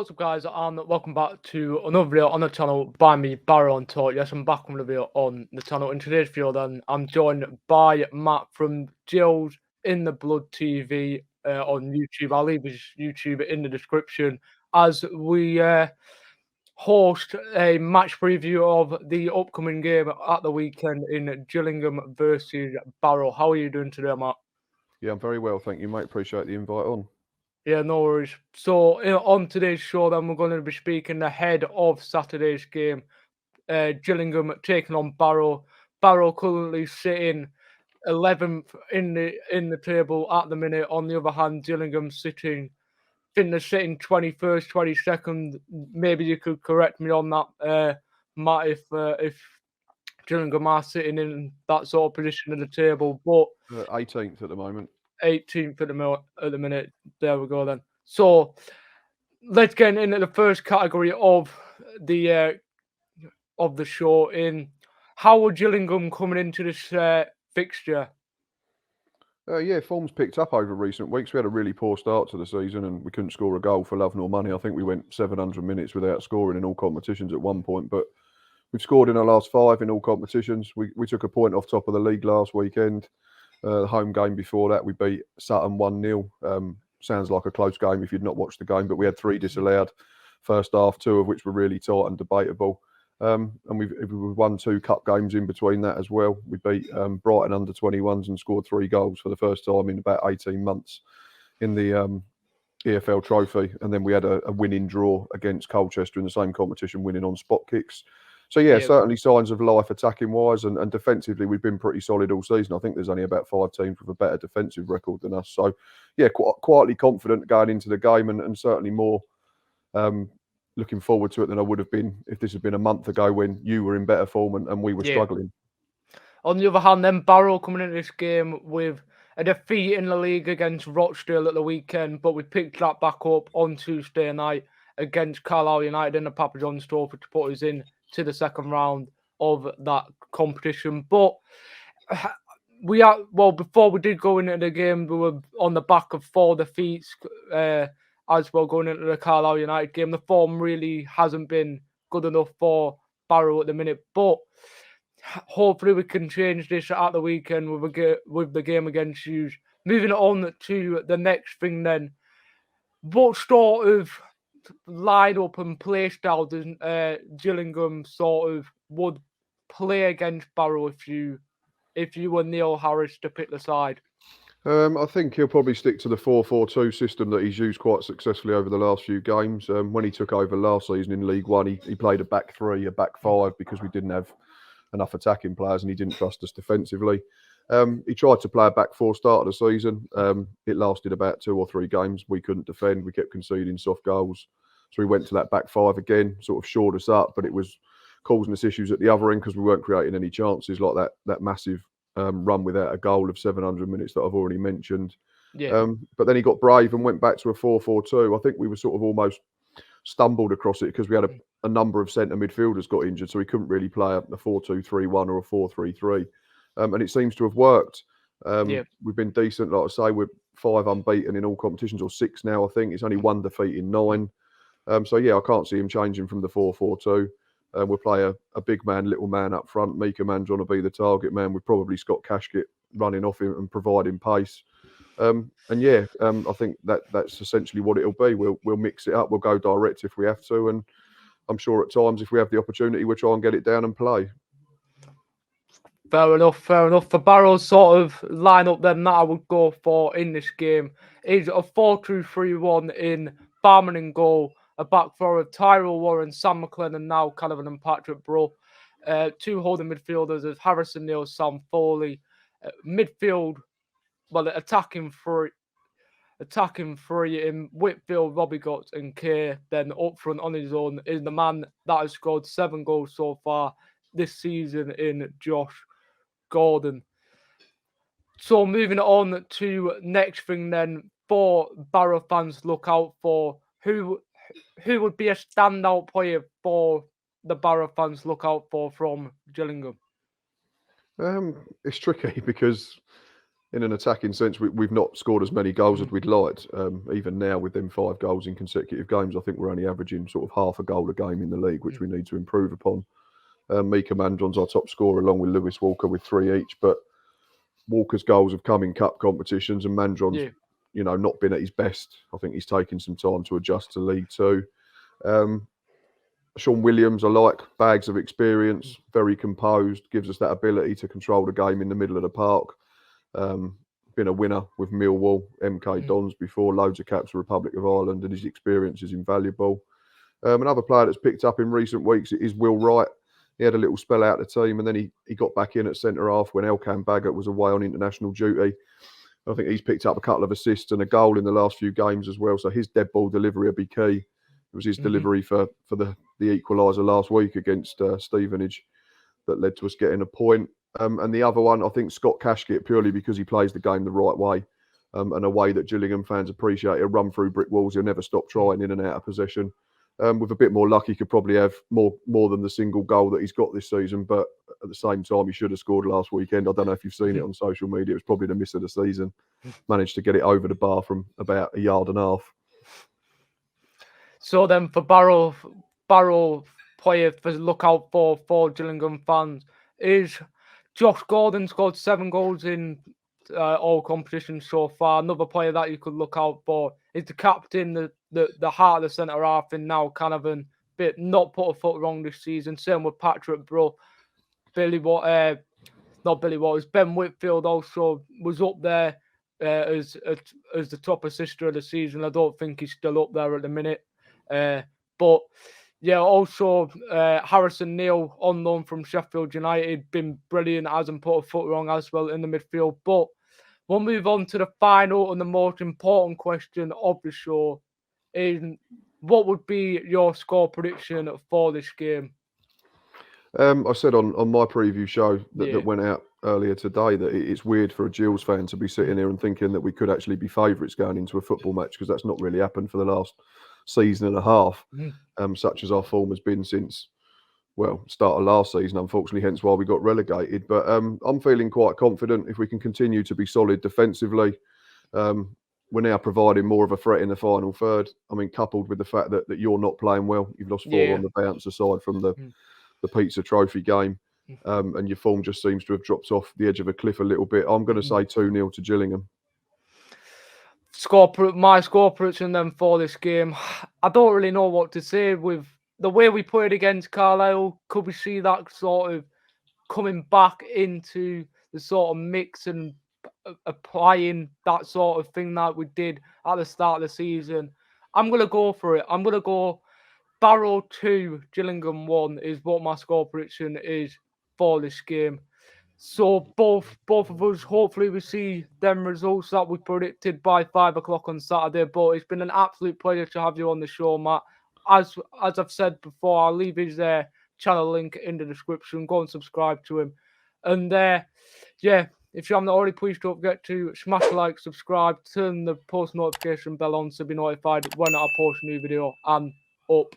What's up, guys, and welcome back to another video on the channel by me, Barrow on Tour. Yes, I'm back with a video on the channel. In today's video, then, I'm joined by Matt from Gills In The Blood TV on YouTube. I'll leave his YouTube in the description as we host a match preview of the upcoming game at the weekend in Gillingham versus Barrow. How are you doing today, Matt? Yeah, I'm very well, thank you, mate. Appreciate the invite on. Yeah, no worries. So on today's show, then we're going to be speaking ahead of Saturday's game. Gillingham taking on Barrow. Barrow currently sitting 11th in the table at the minute. On the other hand, Gillingham sitting, I think they're sitting 21st, 22nd. Maybe you could correct me on that, Matt, if Gillingham are sitting in that sort of position at the table, but 18th at the moment. 18th at the minute. There we go then. So let's get into the first category of the show. In how are Gillingham coming into this fixture? Yeah, form's picked up over recent weeks. We had a really poor start to the season and we couldn't score a goal for love nor money. I think we went 700 minutes without scoring in all competitions at one point, but we've scored in our last 5 in all competitions. We took a point off top of the league last weekend. The home game before that, we beat Sutton 1-0. Sounds like a close game if you'd not watched the game, but we had 3 disallowed first half, 2 of which were really tight and debatable. And we've won 2 cup games in between that as well. We beat Brighton under 21s and scored 3 goals for the first time in about 18 months in the EFL trophy. And then we had a winning draw against Colchester in the same competition, winning on spot kicks. So, yeah, certainly signs of life attacking-wise, and defensively we've been pretty solid all season. I think there's only about 5 teams with a better defensive record than us. So, yeah, quietly confident going into the game and certainly more looking forward to it than I would have been if this had been a month ago when you were in better form and we were struggling. On the other hand, then Barrow coming into this game with a defeat in the league against Rochdale at the weekend, but we picked that back up on Tuesday night against Carlisle United in the Papa John's Trophy to put us in to the second round of that competition. But before we did go into the game, we were on the back of 4 defeats as well going into the Carlisle United game. The form really hasn't been good enough for Barrow at the minute, but hopefully we can change this at the weekend with the game against you. Moving on to the next thing then, what sort of line-up and play style does Gillingham sort of would play against Barrow if you were Neil Harris to pick the side? I think he'll probably stick to the 4-4-2 system that he's used quite successfully over the last few games. When he took over last season in League One, he played a back 3, a back 5 because we didn't have enough attacking players and he didn't trust us defensively. He tried to play a back 4 start of the season. It lasted about 2 or 3 games. We couldn't defend. We kept conceding soft goals. So we went to that back 5 again, sort of shored us up, but it was causing us issues at the other end because we weren't creating any chances like that massive run without a goal of 700 minutes that I've already mentioned. Yeah. But then he got brave and went back to a 4-4-2. I think we were sort of almost stumbled across it because we had a number of centre midfielders got injured, so we couldn't really play a 4-2-3-1 or a 4-3-3. And it seems to have worked. We've been decent, like I say, we're 5 unbeaten in all competitions, or 6 now, I think. It's only 1 defeat in 9. So, yeah, I can't see him changing from the 4-4-2. We'll play a big man, little man up front. Mika Man's going to be the target man with probably Scott Cashkit running off him and providing pace. I think that's essentially what it'll be. We'll mix it up. We'll go direct if we have to. And I'm sure at times, if we have the opportunity, we'll try and get it down and play. Fair enough. For Barrow's sort of lineup then that I would go for in this game is a 4-2-3-1 in Barman and goal, a back 4 of Tyrell Warren, Sam McLean and now Canavan and Patrick Bro. 2 holding midfielders of Harrison Neal, Sam Foley. Midfield, attacking 3 in Whitfield, Robbie Gotts and Kay. Then up front on his own is the man that has scored 7 goals so far this season in Josh Gordon. So moving on to next thing then, for Barrow fans look out for, who would be a standout player for the Barrow fans look out for from Gillingham? It's tricky because in an attacking sense, we've not scored as many goals as we'd liked. Even now, with them 5 goals in consecutive games, I think we're only averaging sort of half a goal a game in the league, which we need to improve upon. Mika Mandron's our top scorer, along with Lewis Walker, with 3 each. But Walker's goals have come in cup competitions, and Mandron's, not been at his best. I think he's taken some time to adjust to League Two. Sean Williams, I like, bags of experience, very composed, gives us that ability to control the game in the middle of the park. Been a winner with Millwall, MK Dons before, loads of caps for Republic of Ireland, and his experience is invaluable. Another player that's picked up in recent weeks is Will Wright. He had a little spell out of the team, and then he got back in at centre-half when Elkan Baggott was away on international duty. I think he's picked up a couple of assists and a goal in the last few games as well, so his dead ball delivery will be key. It was his delivery for the equaliser last week against Stevenage that led to us getting a point. And the other one, I think Scott Cashkit, purely because he plays the game the right way, and a way that Gillingham fans appreciate. He'll run through brick walls. He'll never stop trying in and out of possession. With a bit more luck, he could probably have more than the single goal that he's got this season. But at the same time, he should have scored last weekend. I don't know if you've seen it on social media. It was probably the miss of the season. Managed to get it over the bar from about a yard and a half. So then for Barrow player to look out for Gillingham fans is Josh Gordon. Scored 7 goals in all competitions so far. Another player that you could look out for is the captain, the heart of the centre half, and now Canavan. Bit not put a foot wrong this season. Same with Patrick Bro. Ben Whitfield also was up there as the top assister of the season. I don't think he's still up there at the minute. But yeah, also Harrison Neal on loan from Sheffield United, been brilliant, hasn't put a foot wrong as well in the midfield. But we'll move on to the final and the most important question of the show. What would be your score prediction for this game? I said on my preview show that went out earlier today that it's weird for a Gills fan to be sitting here and thinking that we could actually be favourites going into a football match, because that's not really happened for the last season and a half, such as our form has been since, start of last season, unfortunately, hence why we got relegated. But I'm feeling quite confident if we can continue to be solid defensively. We're now providing more of a threat in the final third. I mean, coupled with the fact that you're not playing well, you've lost 4 on the bounce aside from the Pizza Trophy game, and your form just seems to have dropped off the edge of a cliff a little bit. I'm going to say 2-0 to Gillingham. My score prediction then for this game, I don't really know what to say. With the way we played against Carlisle, could we see that sort of coming back into the sort of mix and applying that sort of thing that we did at the start of the season? I'm going to go for it. I'm going to go Barrow 2, Gillingham 1 is what my score prediction is for this game. So both of us, hopefully we see them results that we predicted by 5 o'clock on Saturday. But it's been an absolute pleasure to have you on the show, Matt. As I've said before, I'll leave his channel link in the description. Go and subscribe to him. And if you haven't already, please don't forget to smash the like, subscribe, turn the post notification bell on to be notified when I post a new video, and up.